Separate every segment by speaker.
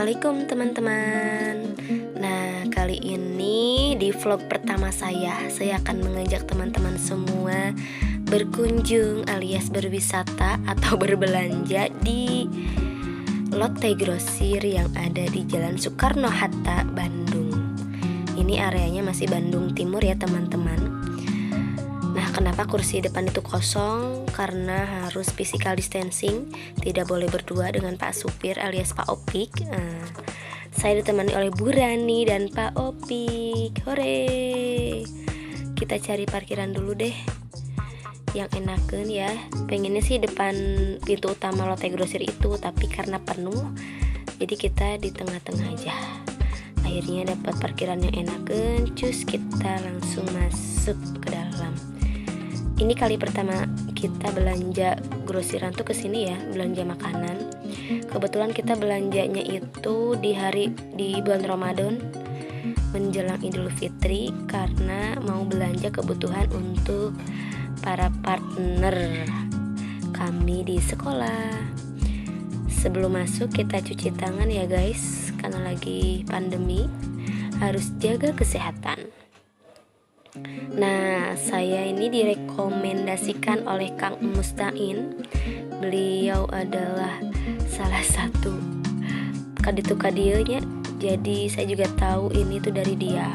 Speaker 1: Assalamualaikum teman-teman. Nah, kali ini di vlog pertama saya akan mengajak teman-teman semua berkunjung alias berwisata atau berbelanja di Lotte Grosir yang ada di Jalan Soekarno-Hatta, Bandung. Ini areanya masih Bandung Timur ya teman-teman. Nah, kenapa kursi depan itu kosong? Karena harus physical distancing, tidak boleh berdua dengan Pak Supir alias Pak Opik. Saya ditemani oleh Bu Rani dan Pak Opik. Hore! Kita cari parkiran dulu deh yang enakan ya. Pengennya sih depan pintu utama Lotte Grosir itu, tapi karena penuh, jadi kita di tengah-tengah aja. Akhirnya dapat parkiran yang enakan, cus kita langsung masuk ke dalam. Ini kali pertama kita belanja grosiran tuh kesini ya, belanja makanan. Kebetulan kita belanjanya itu di bulan Ramadan menjelang Idul Fitri, karena mau belanja kebutuhan untuk para partner kami di sekolah. Sebelum masuk kita cuci tangan ya guys, karena lagi pandemi harus jaga kesehatan. Nah, saya ini direkomendasikan oleh Kang Mustain. Beliau adalah salah satu kaditu-kadianya, jadi saya juga tahu ini tuh dari dia.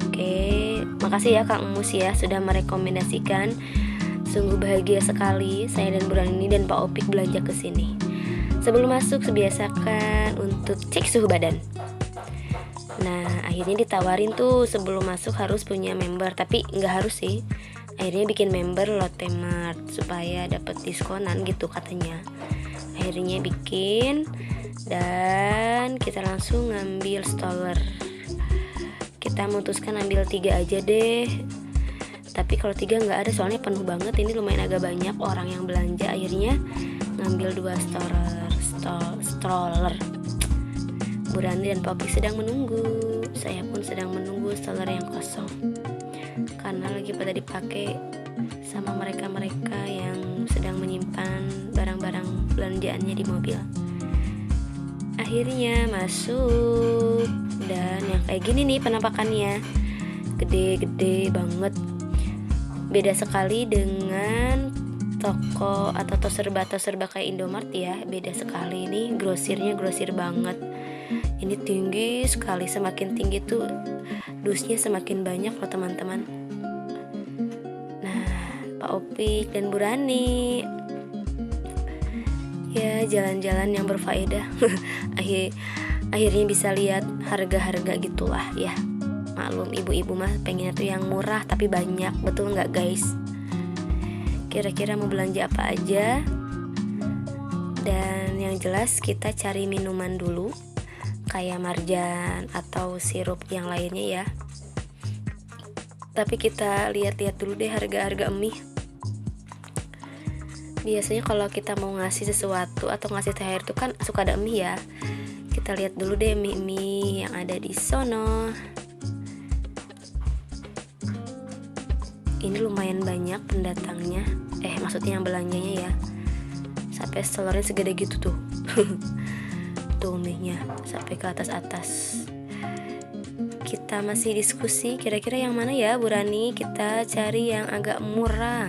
Speaker 1: Oke, makasih ya Kang Mus ya sudah merekomendasikan. Sungguh bahagia sekali saya dan Bu Rani dan Pak Opik belanja ke sini. Sebelum masuk sebiasakan untuk cek suhu badan. Nah, akhirnya ditawarin tuh sebelum masuk harus punya member, tapi nggak harus sih. Akhirnya bikin member Lotte Mart supaya dapat diskonan gitu katanya. Akhirnya bikin dan kita langsung ngambil stroller. Kita memutuskan ambil 3 aja deh. Tapi kalau 3 nggak ada soalnya penuh banget. Ini lumayan agak banyak orang yang belanja. Akhirnya ngambil 2 stroller. Bu Rani dan Pak Opik sedang menunggu. Saya pun sedang menunggu stroller yang kosong, karena lagi pada dipakai sama mereka-mereka yang sedang menyimpan barang-barang belanjaannya di mobil. Akhirnya masuk, dan yang kayak gini nih penampakannya, gede-gede banget. Beda sekali dengan toko atau toserba kayak Indomart ya. Beda sekali, ini grosirnya grosir banget. Ini tinggi sekali, semakin tinggi tuh dusnya semakin banyak loh teman-teman. Nah, Pak Opik dan Bu Rani ya jalan-jalan yang berfaedah. Akhirnya bisa lihat harga-harga gitulah ya. Maklum ibu-ibu mah pengennya tuh yang murah tapi banyak, betul nggak guys? Kira-kira mau belanja apa aja? Dan yang jelas kita cari minuman dulu, kayak marjan atau sirup yang lainnya ya. Tapi kita lihat-lihat dulu deh harga-harga mie. Biasanya kalau kita mau ngasih sesuatu atau ngasih THR itu kan suka ada mie ya. Kita lihat dulu deh mie yang ada di sono. Ini lumayan banyak pendatangnya. Maksudnya yang belanjanya ya. Sampai strolernya segede gitu tuh. Tuh mie-nya sampai ke atas-atas. Kita masih diskusi kira-kira yang mana ya Bu Rani. Kita cari yang agak murah.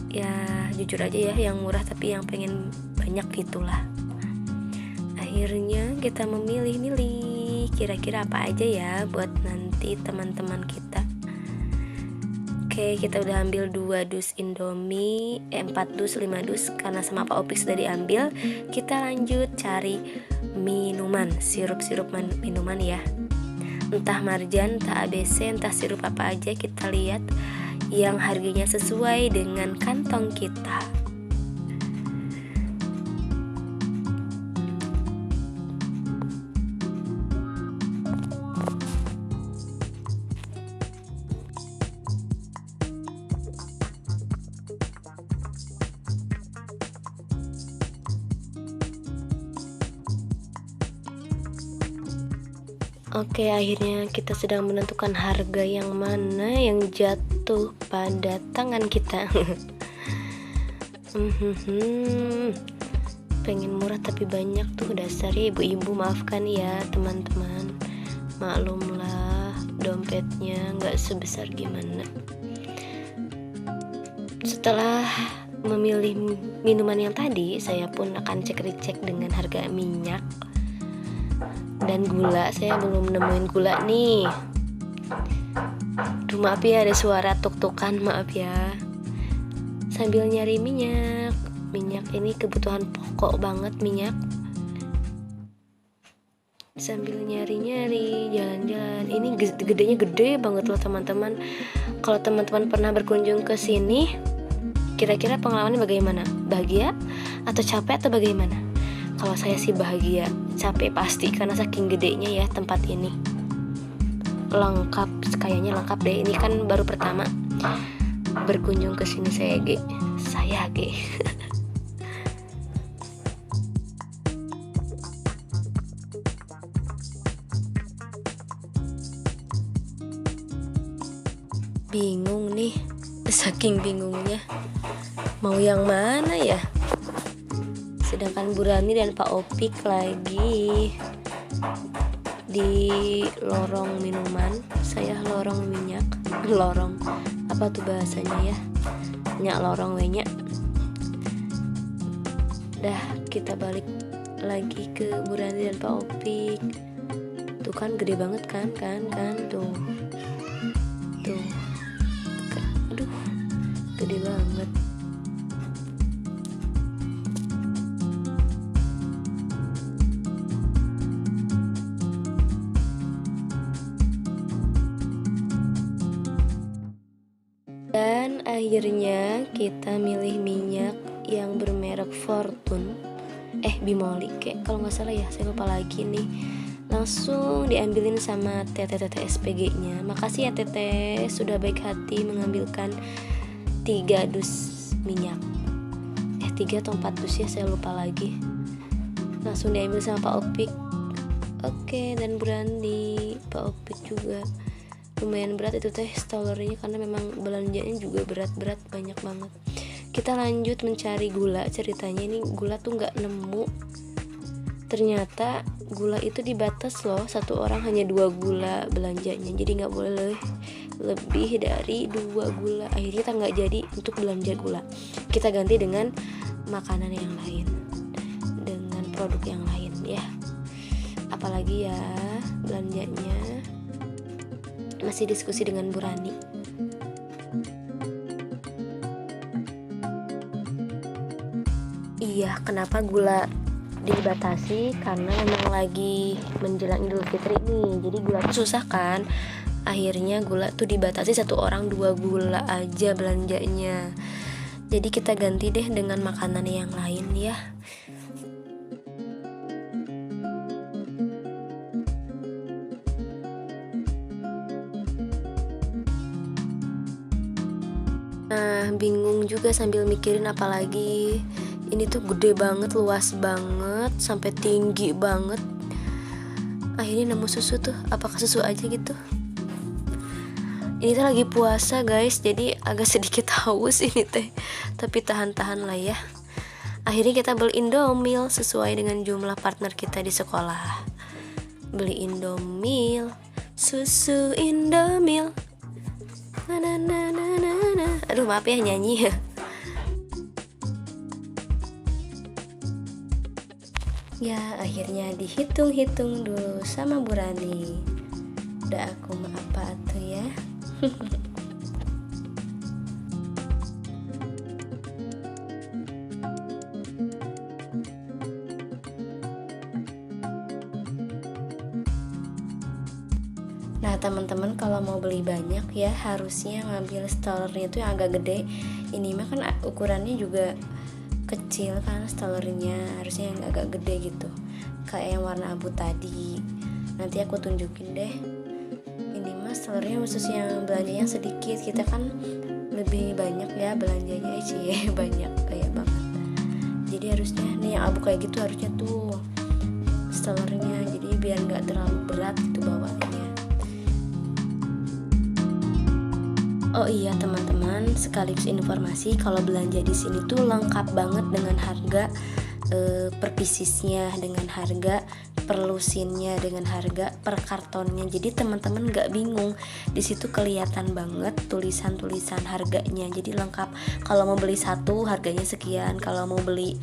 Speaker 1: Ya jujur aja ya yang murah tapi yang pengen banyak gitulah. Akhirnya kita memilih-milih kira-kira apa aja ya buat nanti teman-teman kita. Oke, kita udah ambil 2 dus Indomie, 4 dus, 5 dus, karena sama Pak Opik sudah diambil. Kita lanjut cari minuman, sirup-sirup minuman ya. Entah marjan, entah ABC, entah sirup apa aja, kita lihat yang harganya sesuai dengan kantong kita. Oke, akhirnya kita sedang menentukan harga yang mana yang jatuh pada tangan kita. pengen murah tapi banyak tuh dasarnya ibu-ibu. Maafkan ya teman-teman, maklumlah dompetnya nggak sebesar gimana. Setelah memilih minuman yang tadi, saya pun akan cek-recek dengan harga minyak dan gula. Saya belum nemuin gula nih. Duh, maaf ya ada suara tuk-tukan, maaf ya. Sambil nyari minyak ini kebutuhan pokok banget minyak. Sambil nyari-nyari, jalan-jalan. Ini gedenya gede banget loh teman-teman. Kalau teman-teman pernah berkunjung ke sini, kira-kira pengalamannya bagaimana? Bahagia atau capek atau bagaimana? Kalau saya sih bahagia, capek pasti karena saking gedenya ya tempat ini. Lengkap, kayaknya lengkap deh. Ini kan baru pertama berkunjung ke sini saya. Bingung nih, saking bingungnya mau yang mana ya. Sedangkan Bu Rani dan Pak Opik lagi di lorong minuman, saya lorong minyak. Lorong apa tuh bahasanya ya, nyak lorong wenyak. Dah, kita balik lagi ke Bu Rani dan Pak Opik. Tuh kan gede banget kan tuh aduh, gede banget. Dan akhirnya kita milih minyak yang bermerek Fortune, Bimoli kayak kalau nggak salah ya, saya lupa lagi nih. Langsung diambilin sama teteh SPG-nya. Makasih ya teteh, sudah baik hati mengambilkan 3 dus minyak. 3 atau 4 dus ya, saya lupa lagi. Langsung diambil sama Pak Opik. Oke, dan Brandi, Pak Opik juga. Lumayan berat itu teh stolernya karena memang belanjanya juga berat-berat, banyak banget. Kita lanjut mencari gula. Ceritanya ini gula tuh nggak nemu. Ternyata gula itu dibatas loh, satu orang hanya 2 gula belanjanya, jadi nggak boleh lebih dari 2 gula. Akhirnya kita nggak jadi untuk belanja gula, kita ganti dengan makanan yang lain, dengan produk yang lain ya. Apalagi ya belanjanya, masih diskusi dengan Bu Rani. Iya, kenapa gula dibatasi? Karena memang lagi menjelang Idul Fitri nih, jadi gula tuh susah kan. Akhirnya gula tuh dibatasi, satu orang 2 gula aja belanjanya. Jadi kita ganti deh dengan makanan yang lain ya. Nah, bingung juga sambil mikirin, apalagi ini tuh gede banget, luas banget, sampai tinggi banget. Akhirnya nemu susu tuh, apakah susu aja gitu. Ini tuh lagi puasa guys, jadi agak sedikit haus ini teh, tapi tahan-tahan lah ya. Akhirnya kita beli Indomil sesuai dengan jumlah partner kita di sekolah. Beli Indomil, susu Indomil. Aduh, maaf ya nyanyi ya. Ya, akhirnya dihitung-hitung dulu sama Bu Rani. Udah aku apa tuh ya. Nah teman-teman, kalau mau beli banyak ya harusnya ngambil stolernya itu yang agak gede. Ini mah kan ukurannya juga kecil kan, stolernya harusnya yang agak gede gitu, kayak yang warna abu tadi. Nanti aku tunjukin deh. Ini mah stolernya khusus yang belanjanya sedikit, kita kan lebih banyak ya belanjanya sih. Banyak kayak banget, jadi harusnya nih yang abu kayak gitu harusnya tuh stolernya, jadi biar nggak terlalu berat gitu bawaannya. Oh iya teman-teman, sekaligus informasi kalau belanja di sini tuh lengkap banget dengan harga per piecesnya dengan harga, per lusinnya dengan harga, per kartonnya. Jadi teman-teman nggak bingung, di situ kelihatan banget tulisan-tulisan harganya. Jadi lengkap. Kalau mau beli satu harganya sekian, kalau mau beli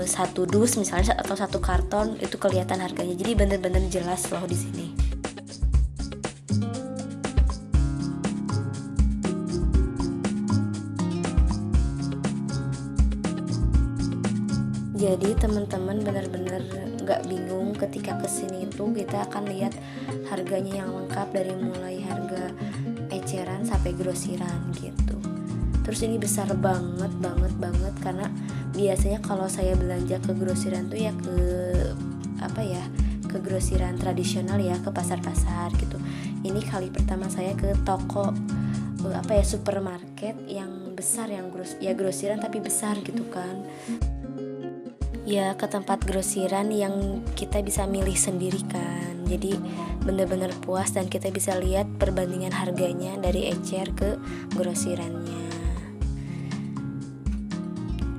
Speaker 1: satu dus misalnya atau satu karton itu kelihatan harganya. Jadi bener-bener jelas loh di sini. Jadi teman-teman benar-benar nggak bingung ketika kesini itu kita akan lihat harganya yang lengkap dari mulai harga eceran sampai grosiran gitu. Terus ini besar banget karena biasanya kalau saya belanja ke grosiran tuh ya ke grosiran tradisional ya, ke pasar-pasar gitu. Ini kali pertama saya ke toko supermarket yang besar, yang grosiran tapi besar gitu kan. Ya ke tempat grosiran yang kita bisa milih sendiri kan. Jadi bener-bener puas dan kita bisa lihat perbandingan harganya dari ecer ke grosirannya.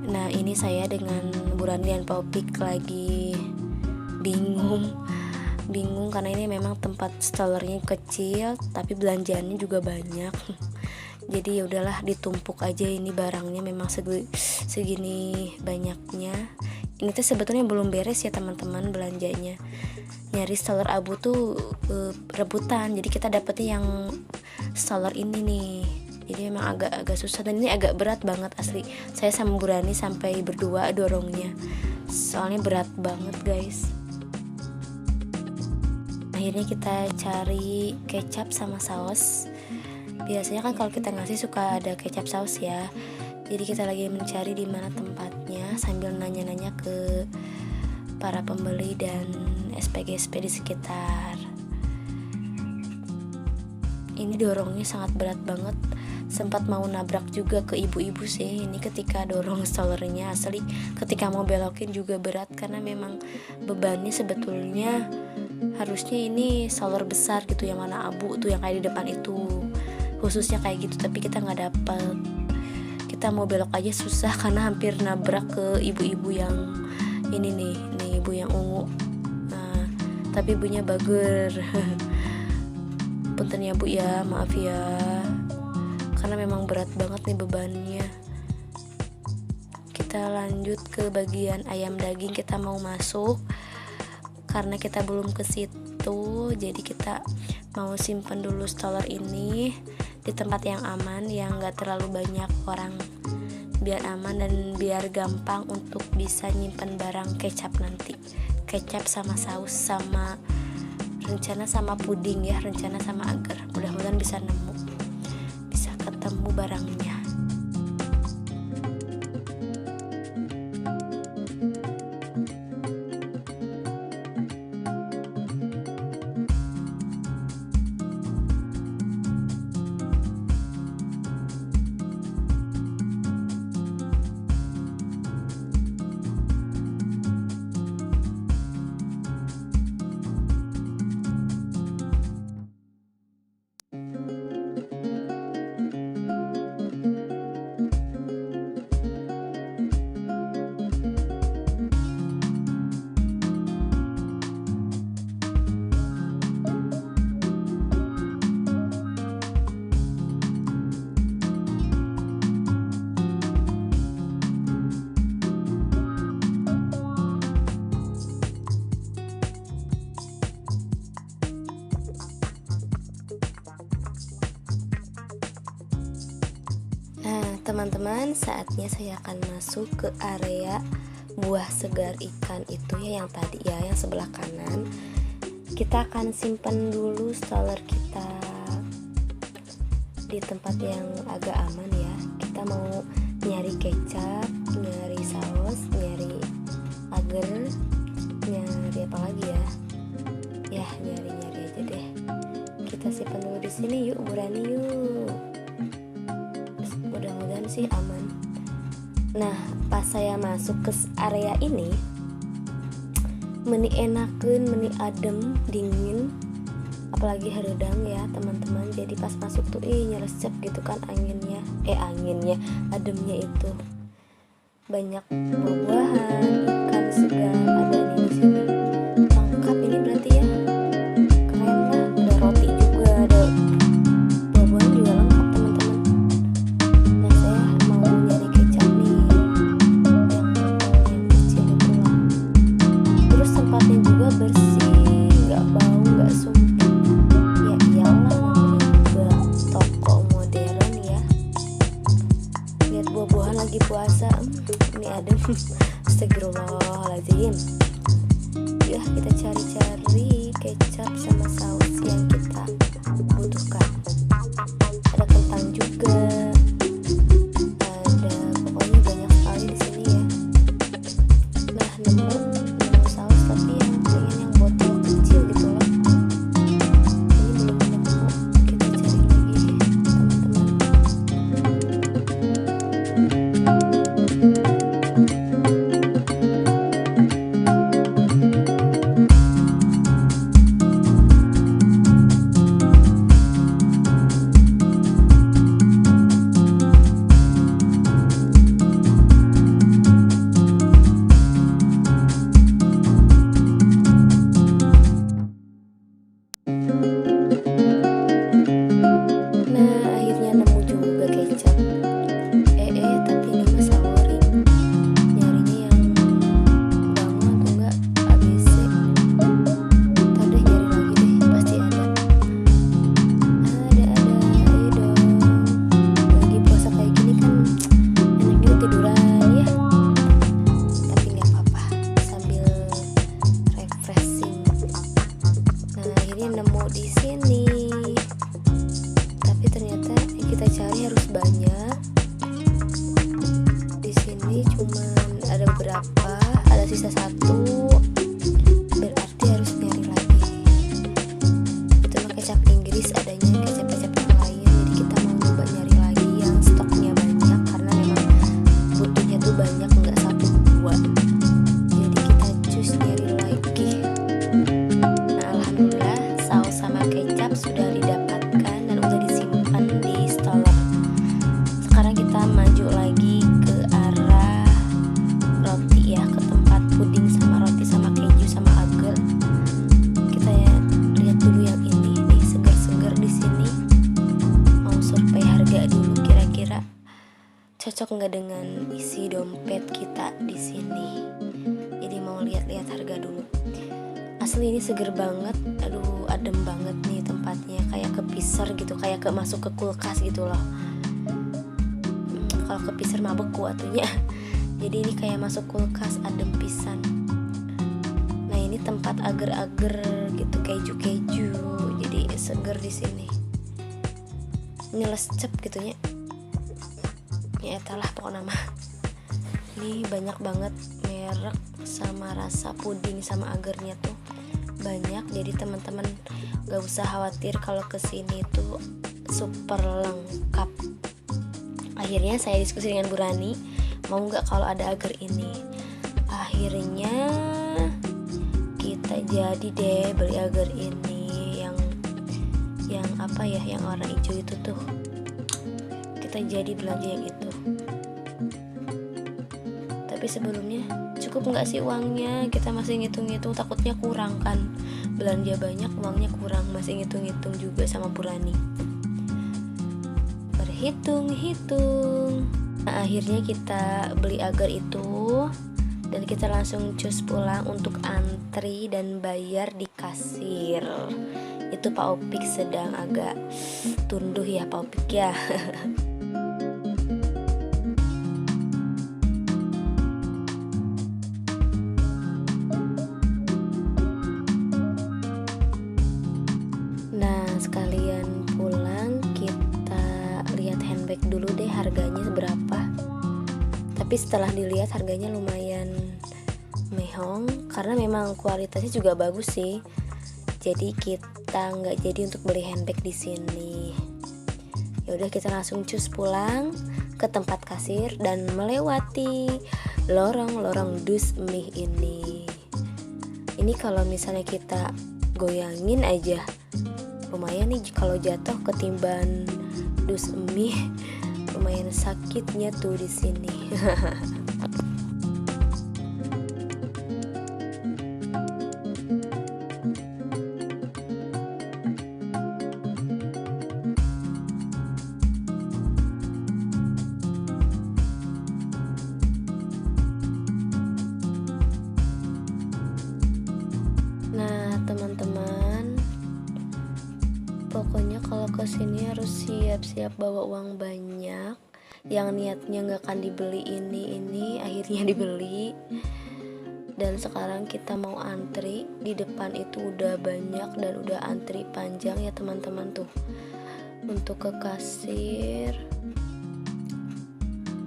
Speaker 1: Nah ini saya dengan Burani dan Popik lagi bingung karena ini memang tempat stallernya kecil tapi belanjaannya juga banyak. Jadi ya udahlah ditumpuk aja ini barangnya, memang segini banyaknya. Ini tuh sebetulnya belum beres ya teman-teman belanjanya. Nyari staller abu tuh rebutan. Jadi kita dapetnya yang staller ini nih. Jadi memang agak susah dan ini agak berat banget asli. Saya sama Burani sampai berdua dorongnya. Soalnya berat banget guys. Akhirnya kita cari kecap sama saus. Biasanya kan kalau kita ngasih suka ada kecap saus ya. Jadi kita lagi mencari di mana tempatnya sambil nanya-nanya ke para pembeli dan SPG-SP di sekitar. Ini dorongnya sangat berat banget. Sempat mau nabrak juga ke ibu-ibu sih. Ini ketika dorong stallernya asli. Ketika mau belokin juga berat karena memang bebannya sebetulnya harusnya ini staller besar gitu, yang mana abu tuh yang kayak di depan itu. Khususnya kayak gitu tapi kita nggak dapet. Kita mau belok aja susah karena hampir nabrak ke ibu-ibu yang ini nih ibu yang ungu. Nah, tapi ibunya bager. Punten ya Bu ya, maaf ya. Karena memang berat banget nih bebannya. Kita lanjut ke bagian ayam daging, kita mau masuk. Karena kita belum ke situ, jadi kita mau simpen dulu staller ini di tempat yang aman, yang gak terlalu banyak orang, biar aman dan biar gampang untuk bisa nyimpen barang kecap nanti. Kecap sama saus sama rencana sama puding ya, rencana sama agar. Mudah-mudahan bisa ketemu barangnya. Teman-teman, saatnya saya akan masuk ke area buah segar ikan itu ya, yang tadi ya, yang sebelah kanan. Kita akan simpan dulu staller kita di tempat yang agak aman ya. Kita mau nyari kecap, nyari saus, nyari agar, nyari apa lagi ya? Ya, nyari aja deh. Kita simpan dulu di sini yuk, Burani yuk. Mudah-mudahan sih aman. Nah, pas saya masuk ke area ini, meni enakeun, meni adem, dingin, apalagi hareudang ya teman-teman. Jadi pas masuk tuh nyeresep gitu kan anginnya, ademnya itu. banyak buah-buahan, ikan segar ada nih di sini. Lengkap ini berarti ya. Keren lah, ada roti juga, ada buah-buahan juga lengkap teman-teman. Nah, saya mau nyari kecap nih yang kecil itu lah. Terus tempatnya juga bersih, nggak bau, nggak sumpit. Ya iyalah, namanya juga toko modern ya. Lihat buah-buahan lagi puasa, ini adem. Astagfirullahaladzim. Yuk kita cari-cari kecap sama saus yang kita butuhkan. Ada kentang juga, ada pokoknya banyak sekali di sini ya. Nah, nemu saus tapi yang pengen yang botol kecil gitu loh. Ini belum nemu, kita cari lagi teman-teman. Nah, akhirnya nemu juga kecap. Tapi ini mah sawori. Nyarinya yang bango atau enggak ABC. Ntar deh nyari lagi deh, pasti ada. Ayo dong. Lagi puasa kayak gini kan enaknya tiduran ya. Tapi nggak apa-apa, sambil refreshing. Nah, akhirnya nemu di sini. Tapi ternyata yang kita cari harus banyak. Di sini cuman ada beberapa, ada sisa satu. Berarti harus nyari lagi. Itu mah kecap Inggris, adanya kecap-kecap yang lain. Jadi kita mau coba nyari lagi yang stoknya banyak, karena memang butuhnya tuh banyak, nggak satu dua. Jadi kita cus nyari lagi. Nah, alhamdulillah saus sama kecap sudah didapatkan dan udah disimpan di stoler. Sekarang kita maju lagi ke arah roti ya, ke tempat puding sama roti sama keju sama agar. Kita ya lihat dulu yang ini nih, segar-segar di sini. Mau survei harga dulu, kira-kira cocok nggak dengan isi dompet kita di sini. Jadi mau lihat-lihat harga dulu. Asli ini seger banget, aduh adem banget nih tempatnya, kayak kepiser gitu, kayak masuk ke kulkas gitu loh. Kalau kepiser mah beku atunya. Jadi ini kayak masuk kulkas, adem pisan. Nah, ini tempat agar-agar gitu, keju-keju, jadi seger di sini. Ini lescep gitunya. Ya etalah pokoknya mah. Ini banyak banget merek sama rasa puding sama agarnya tuh banyak. Jadi teman-teman gak usah khawatir kalau kesini tuh super lengkap. Akhirnya saya diskusi dengan Bu Rani, mau nggak kalau ada agar ini. Akhirnya kita jadi deh beli agar ini yang apa ya, yang warna hijau itu tuh. Kita jadi belanja yang itu. Tapi sebelumnya cukup nggak sih uangnya? Kita masih ngitung-ngitung, takutnya kurang kan. Belanja banyak uangnya kurang, masih ngitung-ngitung juga sama Bu Rani. Berhitung-hitung. Nah, akhirnya kita beli agar itu dan kita langsung cus pulang untuk antri dan bayar di kasir. Itu Pak Opik sedang agak tunduh ya Pak Opik ya. Nah, sekalian pulang kita lihat handbag dulu deh harganya berapa. Tapi setelah dilihat harganya lumayan mehong, karena memang kualitasnya juga bagus sih. Jadi kita nggak jadi untuk beli handbag di sini. Ya udah, kita langsung cus pulang ke tempat kasir dan melewati lorong-lorong dus mie ini. Ini kalau misalnya kita goyangin aja lumayan nih, kalau jatuh ketimbang dus mie lumayan sakitnya tuh di sini. Nah, teman-teman, pokoknya kalau kesini harus siap-siap bawa uang banyak. Yang niatnya nggak akan dibeli ini akhirnya dibeli. Dan sekarang kita mau antri. Di depan itu udah banyak dan udah antri panjang ya teman-teman tuh. Untuk ke kasir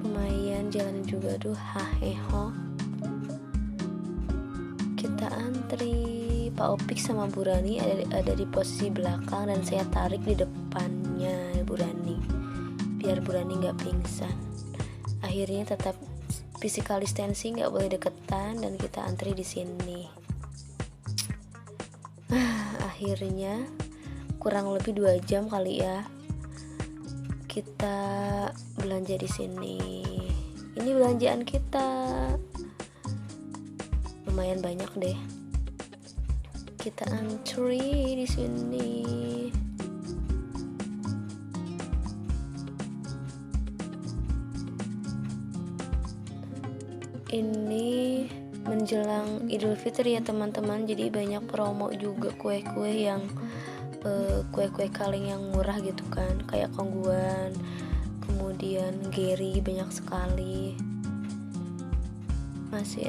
Speaker 1: lumayan jalan juga tuh, haheho. Kita antri. Pak Opik sama Bu Rani ada di posisi belakang dan saya tarik di depannya Bu Rani biar Bu Rani nggak pingsan. Akhirnya tetap physical distancing, nggak boleh deketan, dan kita antri di sini. Akhirnya kurang lebih 2 jam kali ya kita belanja di sini. Ini belanjaan kita lumayan banyak deh. Kita antri di sini. Ini menjelang Idul Fitri ya teman-teman, jadi banyak promo juga kue-kue yang kue-kue kaleng yang murah gitu kan, kayak Kongguan, kemudian Geri, banyak sekali. Masih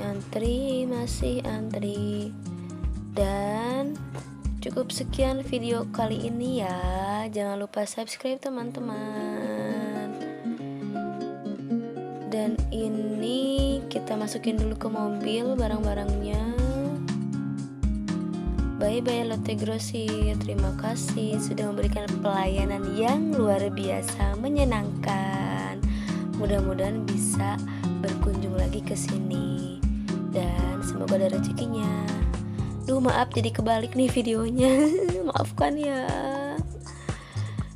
Speaker 1: antri. Dan cukup sekian video kali ini ya. Jangan lupa subscribe teman-teman. Dan ini kita masukin dulu ke mobil barang-barangnya. Bye-bye Lotte Grosir. Terima kasih sudah memberikan pelayanan yang luar biasa menyenangkan. Mudah-mudahan bisa berkunjung lagi ke sini. Dan semoga ada rezekinya. Duh, maaf jadi kebalik nih videonya. Maafkan ya.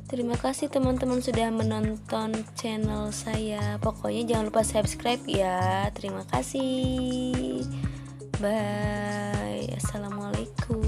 Speaker 1: Terima kasih teman-teman sudah menonton channel saya. Pokoknya jangan lupa subscribe ya. Terima kasih. Bye. Assalamualaikum.